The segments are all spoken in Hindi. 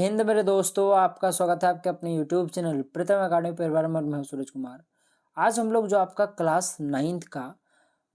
हिंद मेरे दोस्तों, आपका स्वागत है आपके अपने यूट्यूब चैनल प्रथम अकाडमी परिवार में। मैं हूं सूरज कुमार। आज हम लोग जो आपका क्लास 9th का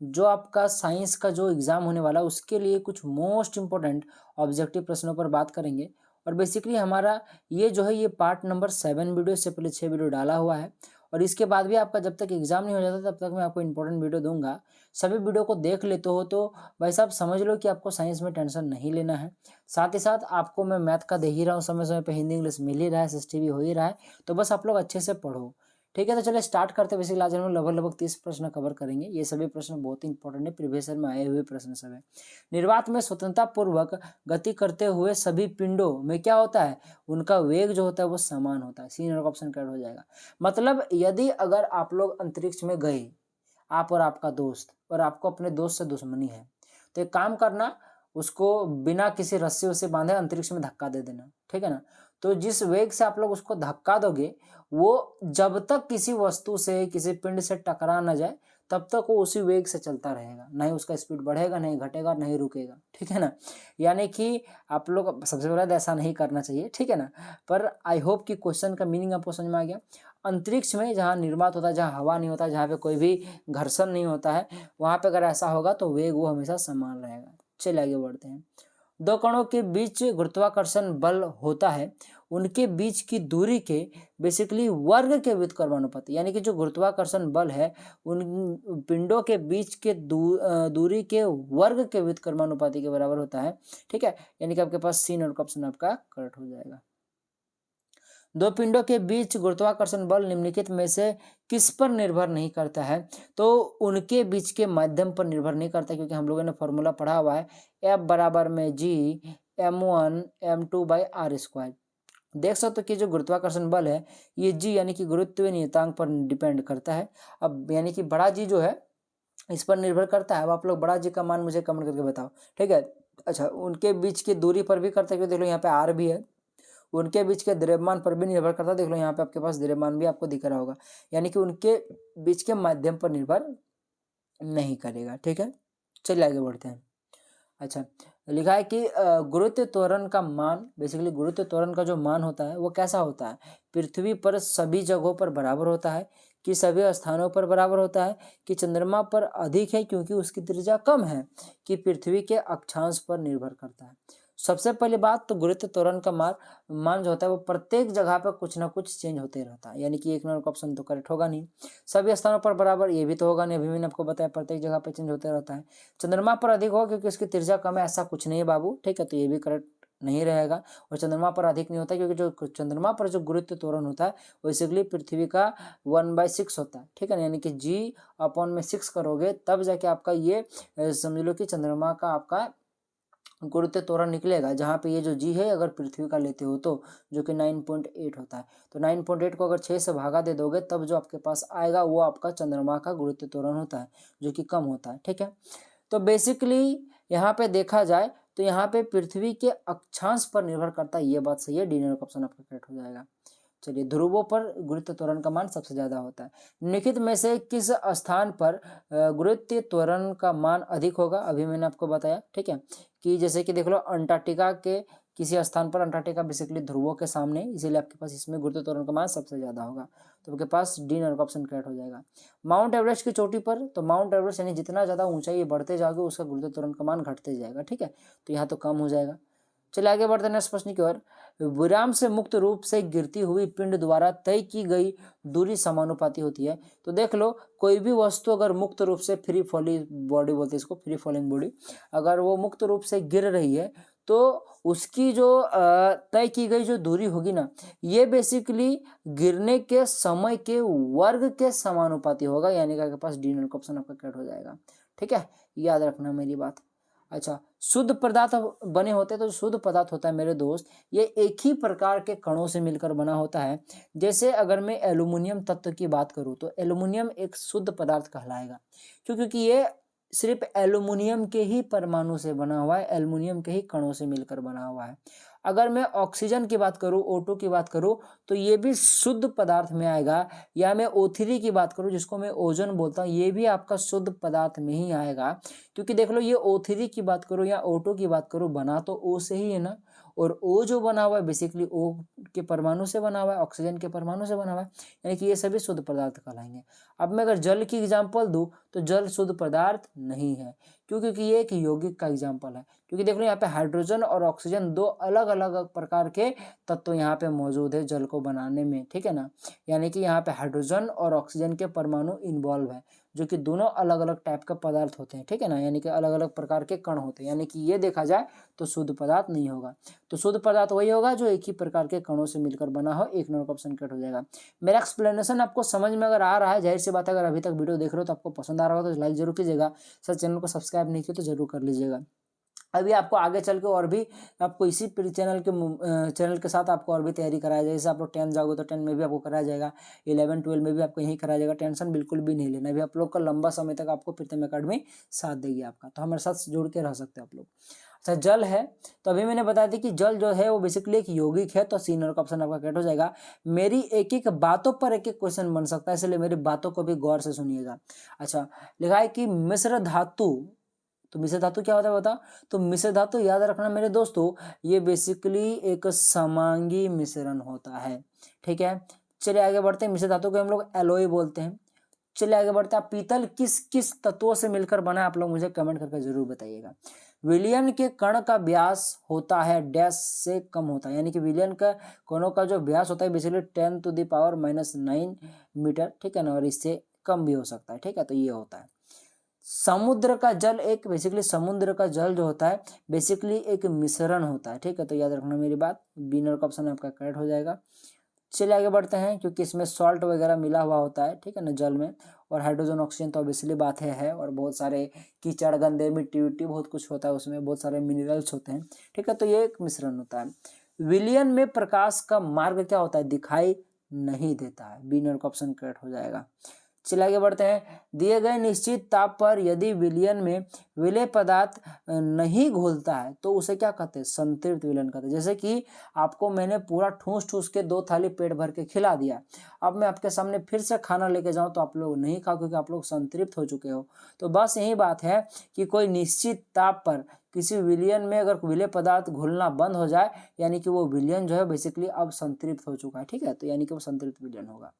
जो आपका साइंस का जो एग्ज़ाम होने वाला है उसके लिए कुछ मोस्ट इम्पोर्टेंट ऑब्जेक्टिव प्रश्नों पर बात करेंगे। और बेसिकली हमारा ये जो है ये पार्ट नंबर 7 वीडियो से पहले 6 वीडियो डाला हुआ है। और इसके बाद भी आपका जब तक एग्ज़ाम नहीं हो जाता तब तक मैं आपको इंपॉर्टेंट वीडियो दूंगा। सभी वीडियो को देख लेते हो तो भाई साहब समझ लो कि आपको साइंस में टेंशन नहीं लेना है। साथ ही साथ आपको मैं मैथ का दे ही रहा हूँ, समय समय पे हिंदी इंग्लिश मिल ही रहा है, एसएसटी भी हो ही रहा है। तो बस आप लोग अच्छे से पढ़ो, ठीक है। तो चलिए स्टार्ट करते हैं। बेसिकली आज हम लोग लगभग 30 प्रश्न कवर करेंगे। ये सभी प्रश्न बहुत ही इंपॉर्टेंट है, प्रीवियस ईयर में आए हुए प्रश्न सब है। निर्वात में स्वतंत्रता पूर्वक गति करते हुए सभी पिंडों में क्या होता है, उनका वेग जो होता है वो समान होता है। सी नंबर का ऑप्शन करेक्ट हो जाएगा। मतलब यदि अगर आप लोग अंतरिक्ष में गए, आप और आपका दोस्त, और आपको अपने दोस्त से दुश्मनी है, तो एक काम करना, उसको बिना किसी रस्सी उसे बांधे अंतरिक्ष में धक्का दे देना, ठीक है ना। तो जिस वेग से आप लोग उसको धक्का दोगे वो जब तक किसी वस्तु से किसी पिंड से टकरा ना जाए तब तक वो उसी वेग से चलता रहेगा, नहीं उसका स्पीड बढ़ेगा, नहीं घटेगा, नहीं रुकेगा, ठीक है ना। यानी कि आप लोग सबसे पहले ऐसा नहीं करना चाहिए, ठीक है ना। पर आई होप कि क्वेश्चन का मीनिंग आपको समझ में आ गया। अंतरिक्ष में जहाँ निर्वात होता है, जहाँ हवा नहीं होता, जहाँ पे कोई भी घर्षण नहीं होता है, वहाँ पे अगर ऐसा होगा तो वेग वो हमेशा समान रहेगा। चलिए आगे बढ़ते हैं। दो कणों के बीच गुरुत्वाकर्षण बल होता है, उनके बीच की दूरी के बेसिकली वर्ग के व्युत्क्रमानुपाती, यानी कि जो गुरुत्वाकर्षण बल है उन पिंडों के बीच के दूरी के वर्ग के व्युत्क्रमानुपाती के बराबर होता है, ठीक है। यानी कि आपके पास सी नंबर का ऑप्शन आपका करेक्ट हो जाएगा। दो पिंडों के बीच गुरुत्वाकर्षण बल निम्नलिखित में से किस पर निर्भर नहीं करता है, तो उनके बीच के माध्यम पर निर्भर नहीं करता, क्योंकि हम लोगों ने फॉर्मूला पढ़ा हुआ है F बराबर में G m1 m2 by are square. देख सकते हो कि जो गुरुत्वाकर्षण बल है ये G यानी कि गुरुत्वीय नियतांक पर डिपेंड करता है। अब यानी कि बड़ा G जो है इस पर निर्भर करता है। अब आप लोग बड़ा G का मान मुझे कमेंट करके बताओ, ठीक है। अच्छा, उनके बीच की दूरी पर भी करता है, क्योंकि देख लो यहाँ पे R भी है। उनके बीच के द्रव्यमान पर भी निर्भर करता है, देख लो यहाँ पे आपके पास द्रव्यमान भी आपको दिख रहा होगा, यानी कि उनके बीच के माध्यम पर निर्भर नहीं करेगा, ठीक है। चलिए आगे बढ़ते हैं। अच्छा, लिखा है कि गुरुत्व त्वरण का मान, बेसिकली गुरुत्व त्वरण का जो मान होता है वो कैसा होता है, पृथ्वी पर सभी जगहों पर बराबर होता है, कि सभी स्थानों पर बराबर होता है, कि चंद्रमा पर अधिक है क्योंकि उसकी त्रिज्या कम है, कि पृथ्वी के अक्षांश पर निर्भर करता है। सबसे पहली बात तो गुरुत्व त्वरण का मान जो होता है वो प्रत्येक जगह पर कुछ ना कुछ चेंज होते रहता है, यानी कि एक नंबर का ऑप्शन तो करेक्ट होगा नहीं। सभी स्थानों पर बराबर ये भी तो होगा नहीं, अभी मैंने आपको बताया प्रत्येक जगह पर चेंज होते रहता है। चंद्रमा पर अधिक होगा क्योंकि उसकी त्रिज्या कम है, ऐसा कुछ नहीं है बाबू, ठीक है। तो ये भी करेक्ट नहीं रहेगा। और चंद्रमा पर अधिक नहीं होता क्योंकि जो चंद्रमा पर जो गुरुत्व त्वरण होता है वो बेसिकली पृथ्वी का 1/6 होता है, ठीक है ना। यानी कि G/6 करोगे तब जाके आपका ये समझ लो कि चंद्रमा का आपका गुरुत्व त्वरण निकलेगा, जहाँ पे ये जो G है अगर पृथ्वी का लेते हो तो जो कि 9.8 होता है, तो 9.8 को अगर 6 से भागा दे दोगे तब जो आपके पास आएगा वो आपका चंद्रमा का गुरुत्व त्वरण होता है, जो कि कम होता है, ठीक है। तो बेसिकली यहाँ पे देखा जाए तो यहाँ पे पृथ्वी के अक्षांश पर निर्भर करता है, ये बात सही है। डी नंबर का ऑप्शन आपका करेक्ट हो जाएगा। चलिए, ध्रुवों पर गुरुत्व त्वरण का मान सबसे ज्यादा होता है। निम्नलिखित में से किस स्थान पर गुरुत्व त्वरण का मान अधिक होगा, अभी मैंने आपको बताया, ठीक है। कि जैसे कि देख लो अंटार्कटिका के किसी स्थान पर, अंटार्कटिका बेसिकली ध्रुवों के सामने, इसीलिए आपके पास इसमें गुरुत्व त्वरण का मान सबसे ज्यादा होगा। तो आपके पास डी नंबर का ऑप्शन करेक्ट हो जाएगा। माउंट एवरेस्ट की चोटी पर, तो माउंट एवरेस्ट यानी जितना ज्यादा ऊंचाई बढ़ते जाओगे उसका गुरुत्व त्वरण का मान घटते जाएगा, ठीक है। तो यहाँ तो कम हो जाएगा। चलिए आगे बढ़ते हैं नेक्स्ट प्रश्न की ओर। विराम से मुक्त रूप से गिरती हुई पिंड द्वारा तय की गई दूरी समानुपाती होती है। तो देख लो, कोई भी वस्तु अगर मुक्त रूप से, फ्री फॉलिंग बॉडी बोलते हैं इसको, फ्री फॉलिंग बॉडी, अगर वो मुक्त रूप से गिर रही है तो उसकी जो तय की गई जो दूरी होगी ना, ये बेसिकली गिरने के समय के वर्ग के समानुपाती होगा, यानी कि आपके पास डी नंबर का ऑप्शन आपका करेक्ट हो जाएगा, ठीक है। याद रखना मेरी बात। अच्छा, शुद्ध पदार्थ बने होते हैं, तो शुद्ध पदार्थ होता है मेरे दोस्त, ये एक ही प्रकार के कणों से मिलकर बना होता है। जैसे अगर मैं एल्यूमिनियम तत्व की बात करूं तो एल्यूमिनियम एक शुद्ध पदार्थ कहलाएगा, क्योंकि ये सिर्फ एल्यूमिनियम के ही परमाणु से बना हुआ है, एल्यूमिनियम के ही कणों से मिलकर बना हुआ है। अगर मैं ऑक्सीजन की बात करूं, O2 की बात करूं, तो ये भी शुद्ध पदार्थ में आएगा। या मैं O3 की बात करूं जिसको मैं ओजोन बोलता हूं, ये भी आपका शुद्ध पदार्थ में ही आएगा। क्योंकि देख लो, ये O3 की बात करो या O2 की बात करो, बना तो O से ही है ना, और O जो बना हुआ है बेसिकली O के परमाणु से बना हुआ है, ऑक्सीजन के परमाणु से बना हुआ है, यानी कि ये सभी शुद्ध पदार्थ कहलाएंगे। अब मैं अगर जल की एग्जाम्पल दूँ तो जल शुद्ध पदार्थ नहीं है, क्यों? क्योंकि ये एक यौगिक का एग्जाम्पल है, क्योंकि देख लो यहाँ पे हाइड्रोजन और ऑक्सीजन दो अलग अलग प्रकार के तत्व यहाँ पे मौजूद है जल को बनाने में, ठीक है ना। यानी कि यहाँ पे हाइड्रोजन और ऑक्सीजन के परमाणु इन्वॉल्व है, जो कि दोनों अलग अलग टाइप का पदार्थ होते हैं, ठीक है ना, यानी कि अलग अलग प्रकार के कण होते हैं, यानी कि ये देखा जाए तो शुद्ध पदार्थ नहीं होगा। तो शुद्ध पदार्थ वही होगा जो एक ही प्रकार के कणों से मिलकर बना हो। एक नंबर का ऑप्शन कट हो जाएगा। मेरा एक्सप्लेनेशन आपको समझ में अगर आ रहा है, जाहिर सी बात है अगर अभी तक वीडियो देख रहे हो तो आपको पसंद आ रहा होगा तो लाइक जरूर कीजिएगा। सर चैनल को सब्सक्राइब नहीं किया तो जरूर कर लीजिएगा। अभी आपको आगे चल के और भी आपको इसी चैनल के साथ आपको और भी तैयारी कराया जाएगा। जैसे आप लोग 10 जाओगे तो 10 में भी आपको कराया जाएगा, 11 12 में भी आपको यही कराया जाएगा। टेंशन बिल्कुल भी नहीं लेना। अभी आप लोग का लंबा समय तक आपको प्रीतम अकेडमी साथ देगी आपका, तो हमारे साथ जुड़ के रह सकते हैं आप लोग। अच्छा, जल है तो अभी मैंने बताया था कि जल जो है वो बेसिकली एक यौगिक है, तो सी नंबर का ऑप्शन आपका कट हो जाएगा। मेरी एक एक बातों पर एक एक क्वेश्चन बन सकता है, इसलिए मेरी बातों को भी गौर से सुनिएगा। अच्छा, लिखा है कि मिश्र धातु, तो मिश्र धातु क्या होता है बता। तो मिश्र धातु याद रखना मेरे दोस्तों, ये बेसिकली एक समांगी मिश्रण होता है, ठीक है। चलिए आगे बढ़ते हैं। मिश्र धातु को हम लोग एलॉय बोलते हैं। चलिए आगे बढ़ते हैं। पीतल किस किस तत्वों से मिलकर बना है, आप लोग मुझे कमेंट करके जरूर बताइएगा। विलयन के कण का व्यास होता है डैश से कम होता है, यानी कि विलयन का कणों का जो व्यास होता है बेसिकली 10⁻⁹ मीटर, ठीक है ना, और इससे कम भी हो सकता है, ठीक है। तो ये होता है। समुद्र का जल एक बेसिकली समुद्र का जल जो होता है बेसिकली एक मिश्रण होता है, ठीक है। तो याद रखना मेरी बात, बी नंबर का ऑप्शन आपका करेक्ट हो जाएगा। चलिए आगे बढ़ते हैं, क्योंकि इसमें सॉल्ट वगैरह मिला हुआ होता है, ठीक है ना, जल में। और हाइड्रोजन ऑक्सीजन तो ऑब्वियसली बात है और बहुत सारे कीचड़ गंदे मिट्टी विट्टी बहुत कुछ होता है उसमें, बहुत सारे मिनरल्स होते हैं, ठीक है। तो ये एक मिश्रण होता है। विलयन में प्रकाश का मार्ग क्या होता है, दिखाई नहीं देता है। बी नंबर का ऑप्शन करेक्ट हो जाएगा। चलिए आगे बढ़ते हैं। दिए गए निश्चित ताप पर यदि विलयन में विलेय पदार्थ नहीं घुलता है तो उसे क्या कहते हैं, संतृप्त विलयन कहते हैं। जैसे कि आपको मैंने पूरा ठूस ठूस के 2 थाली पेट भर के खिला दिया, अब मैं आपके सामने फिर से खाना लेके जाऊं तो आप लोग नहीं खाओ, क्योंकि आप लोग संतृप्त हो चुके हो। तो बस यही बात है कि कोई निश्चित ताप पर किसी विलयन में अगर विलेय पदार्थ घुलना बंद हो जाए, यानी कि वो विलयन जो है बेसिकली अब संतृप्त हो चुका है, ठीक है। तो यानी कि वो संतृप्त विलयन होगा।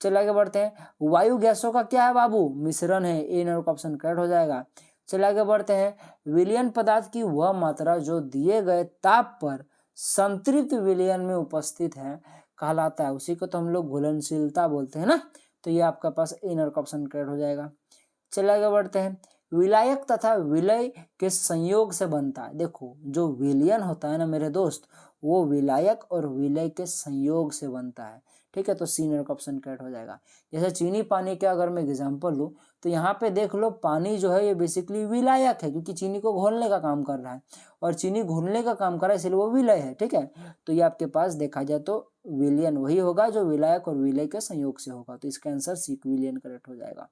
चलिए आगे बढ़ते हैं। वायु गैसों का क्या है बाबू, मिश्रण है। ए नंबर का ऑप्शन करेक्ट हो जाएगा। चलिए आगे बढ़ते हैं। विलयन पदार्थ की वह मात्रा जो दिए गए ताप पर संतृप्त विलयन में उपस्थित है कहलाता है, उसी को तो हम लोग घुलनशीलता बोलते हैं ना। तो ये आपका पास ए नंबर का ऑप्शन करेक्ट हो जाएगा। चलिए आगे बढ़ते हैं। विलायक तथा विलय के संयोग से बनता है। देखो जो विलयन होता है ना मेरे दोस्त, वो विलायक और विलय के संयोग से बनता है, ठीक है। तो सी नंबर का ऑप्शन करेक्ट हो जाएगा। जैसे चीनी पानी का अगर मैं एग्जांपल लूँ तो यहाँ पे देख लो, पानी जो है ये बेसिकली विलायक है, क्योंकि चीनी को घोलने का काम कर रहा है और चीनी घुलने का काम कर रहा है, इसलिए वो विलय है, ठीक है। तो ये आपके पास देखा जाए तो विलयन वही होगा जो विलायक और विलय के संयोग से होगा। तो इसका आंसर सी विलयन करेक्ट हो जाएगा।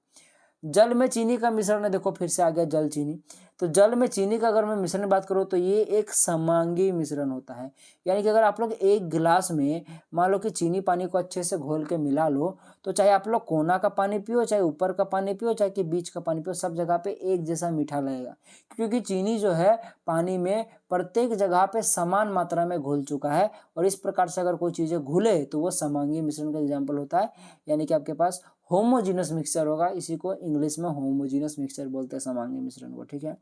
जल में चीनी का मिश्रण है, देखो फिर से आ गया जल चीनी। तो जल में चीनी का अगर मैं मिश्रण की बात करूँ तो ये एक समांगी मिश्रण होता है, यानी कि अगर आप लोग एक गिलास में मान लो कि चीनी पानी को अच्छे से घोल के मिला लो, तो चाहे आप लोग कोना का पानी पियो, चाहे ऊपर का पानी पियो, चाहे कि बीच का पानी पियो, सब जगह पे एक जैसा मीठा लगेगा, क्योंकि चीनी जो है पानी में प्रत्येक जगह पे समान मात्रा में घुल चुका है। और इस प्रकार से अगर कोई चीज़ें घुले तो वो समांगी मिश्रण का एग्जाम्पल होता है, यानी कि आपके पास होमोजीनस मिक्सचर होगा। इसी को इंग्लिश में होमोजीनस मिक्सचर बोलते हैं समांगी मिश्रण को, ठीक है।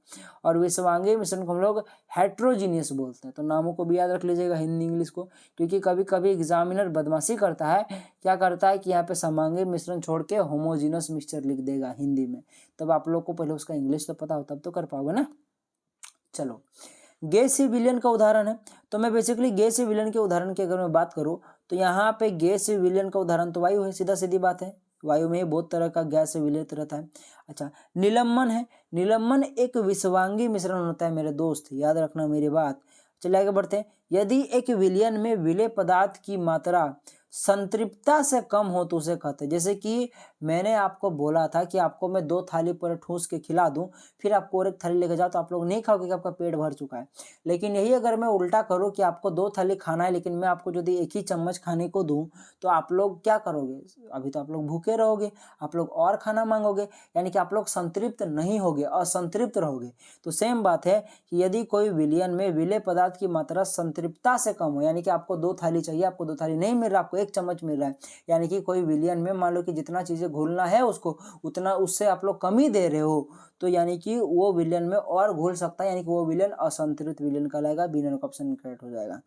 और विसमांगी मिश्रण को हम लोग हेट्रोजीनियस बोलते हैं। तो नामों को भी याद रख लीजिएगा हिंदी इंग्लिश को, क्योंकि कभी कभी एग्जामिनर बदमाशी करता है, क्या करता है कि यहाँ पे समांगी मिश्रण छोड़ के होमोजीनस मिक्सचर लिख देगा हिंदी में। तब आप लोग को पहले उसका इंग्लिश तो पता हो तब तो कर पाओगे ना। चलो, गैसीय विलयन का उदाहरण है, तो मैं बेसिकली गैसीय विलयन के उदाहरण की अगर मैं बात करूँ तो यहाँ पे गैसीय विलयन का उदाहरण तो वायु है, सीधा सीधी बात है। वायु में बहुत तरह का गैस विलयित रहता है। अच्छा, निलंबन है। निलंबन एक विसवांगी मिश्रण होता है मेरे दोस्त, याद रखना मेरी बात। चलिए आगे बढ़ते हैं। यदि एक विलयन में विलेय पदार्थ की मात्रा संतृप्तता से कम हो तो उसे कहते हैं। जैसे कि मैंने आपको बोला था कि आपको मैं 2 थाली पूरा ठूस के खिला दूँ, फिर आपको और एक थाली लेके जाओ, तो आप लोग नहीं खाओगे कि आपका पेट भर चुका है। लेकिन यही अगर मैं उल्टा करूँ कि आपको 2 थाली खाना है, लेकिन मैं आपको यदि 1 ही चम्मच खाने को दूँ, तो आप लोग क्या करोगे? अभी तो आप लोग भूखे रहोगे, आप लोग और खाना माँगोगे, यानी कि आप लोग संतृप्त नहीं होगे, असंतृप्त रहोगे। तो सेम बात है कि यदि कोई विलयन में विलेय पदार्थ की मात्रा संतृप्तता से कम हो, यानी कि आपको 2 थाली चाहिए, आपको 2 थाली नहीं मिल रहा, आपको 1 चम्मच मिल रहा है, यानी कि कोई विलयन में मान लो कि जितना चीज़ें घोलना है उसको, उतना उससे आप लोग कम ही दे रहे हो, तो यानी कि वो विलयन में और घुल सकता है, यानी कि वो विलयन असंतुलित विलयन कहलाएगा। बी नंबर का ऑप्शन करेक्ट हो जाएगा।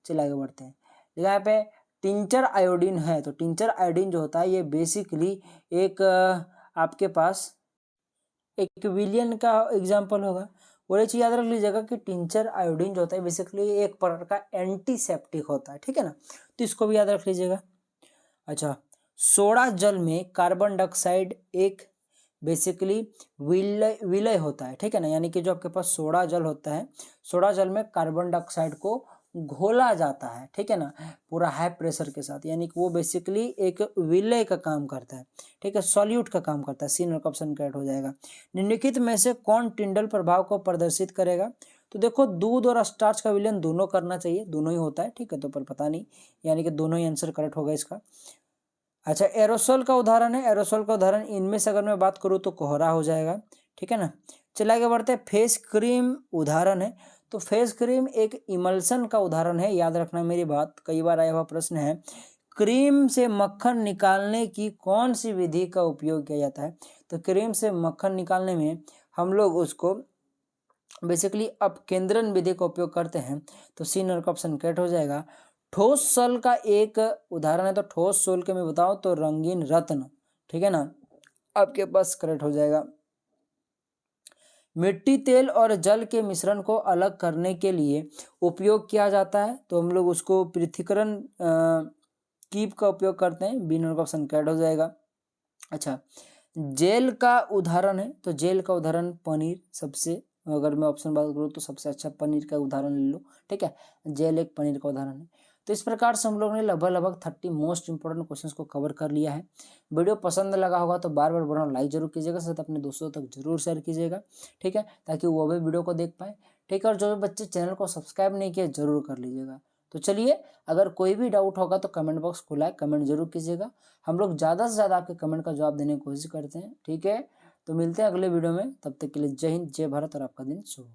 चलिए आगे बढ़ते हैं। देखिए यहाँ पे टिंचर आयोडीन है, तो टिंचर आयोडीन जो होता है ये बेसिकली एक आपके पास एक विलियन का एग्जाम्पल होगा। और ये चीज़ याद रख लीजिएगा कि टिंचर आयोडीन जो होता है बेसिकली एक प्रकार का एंटीसेप्टिक होता है, ठीक है ना, तो इसको भी याद रख लीजिएगा। अच्छा, सोडा जल में कार्बन डाइऑक्साइड एक बेसिकली विलय होता है, ठीक है ना, यानी कि जो आपके पास सोडा जल होता है, सोडा जल में कार्बन डाइऑक्साइड को घोला जाता है, ठीक है ना, पूरा हाई प्रेशर के साथ, यानी कि वो बेसिकली एक विलय का काम करता है, ठीक है, सॉल्यूट का काम करता है। सी नंबर का ऑप्शन करेक्ट हो जाएगा। निम्नलिखित में से कौन टिंडल प्रभाव को प्रदर्शित करेगा? तो देखो दूध और स्टार्च का विलयन दोनों करना चाहिए, दोनों ही होता है, ठीक है, तो पर पता नहीं, यानी कि दोनों ही आंसर करेक्ट होगा इसका। अच्छा, एरोसोल का उदाहरण है, एरोसोल का उदाहरण इनमें से अगर मैं बात करूँ तो कोहरा हो जाएगा, ठीक है ना। चलिए आगे बढ़ते हैं। फेस क्रीम उदाहरण है, तो फेस क्रीम एक इमल्सन का उदाहरण है, याद रखना मेरी बात, कई बार आया हुआ प्रश्न है। क्रीम से मक्खन निकालने की कौन सी विधि का उपयोग किया जाता है? तो क्रीम से मक्खन निकालने में हम लोग उसको बेसिकली अपकेंद्रन विधि का उपयोग करते हैं, तो सी नंबर का ऑप्शन करेक्ट हो जाएगा। ठोस सोल का एक उदाहरण है, तो ठोस सोल के मैं बताऊं तो रंगीन रत्न, ठीक है ना, आपके पास करेक्ट हो जाएगा। मिट्टी, तेल और जल के मिश्रण को अलग करने के लिए उपयोग किया जाता है, तो हम लोग उसको पृथक्करण कीप का उपयोग करते हैं। बी नंबर का ऑप्शन करेक्ट हो जाएगा। अच्छा, जेल का उदाहरण है, तो जेल का उदाहरण पनीर, सबसे अगर मैं ऑप्शन बात करूँ तो सबसे अच्छा पनीर का उदाहरण ले लो, ठीक है, जेल एक पनीर का उदाहरण है। तो इस प्रकार से हम लोग ने लगभग 30 मोस्ट इंपोर्टेंट क्वेश्चंस को कवर कर लिया है। वीडियो पसंद लगा होगा तो बार बार बोल रहा हूँ लाइक जरूर कीजिएगा, साथ अपने दोस्तों तक जरूर शेयर कीजिएगा, ठीक है, ताकि वो भी वीडियो को देख पाए, ठीक है, और जो भी बच्चे चैनल को सब्सक्राइब नहीं किए जरूर कर लीजिएगा। तो चलिए, अगर कोई भी डाउट होगा तो कमेंट बॉक्स खुला है, कमेंट जरूर कीजिएगा, हम लोग ज़्यादा से ज़्यादा आपके कमेंट का जवाब देने की कोशिश करते हैं, ठीक है। तो मिलते हैं अगले वीडियो में, तब तक के लिए जय हिंद, जय भारत और आपका दिन शुभ हो।